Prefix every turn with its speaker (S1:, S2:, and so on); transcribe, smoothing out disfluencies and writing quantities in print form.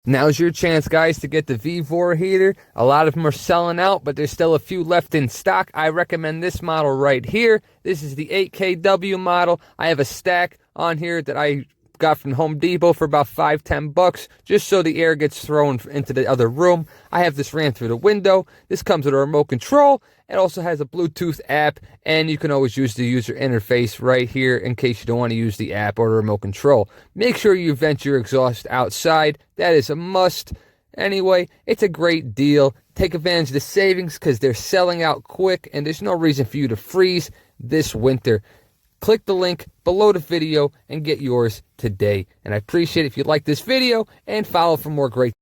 S1: Now's your chance, guys, to get the Vevor heater. A lot of them are selling out, but there's still a few left in stock. I recommend this model right here. This is the 8kW model. I have a stack on here that I got from Home Depot for about $5-10, just so the air gets thrown into the other room. I have this ran through the window. This comes with a remote control. It also has a Bluetooth app, and you can always use the user interface right here in case you don't want to use the app or the remote control. Make sure you vent your exhaust outside. That is a must. Anyway, it's a great deal. Take advantage of the savings because they're selling out quick, and there's no reason for you to freeze this winter. Click the link below the video and get yours today. And I appreciate it if you like this video and follow for more great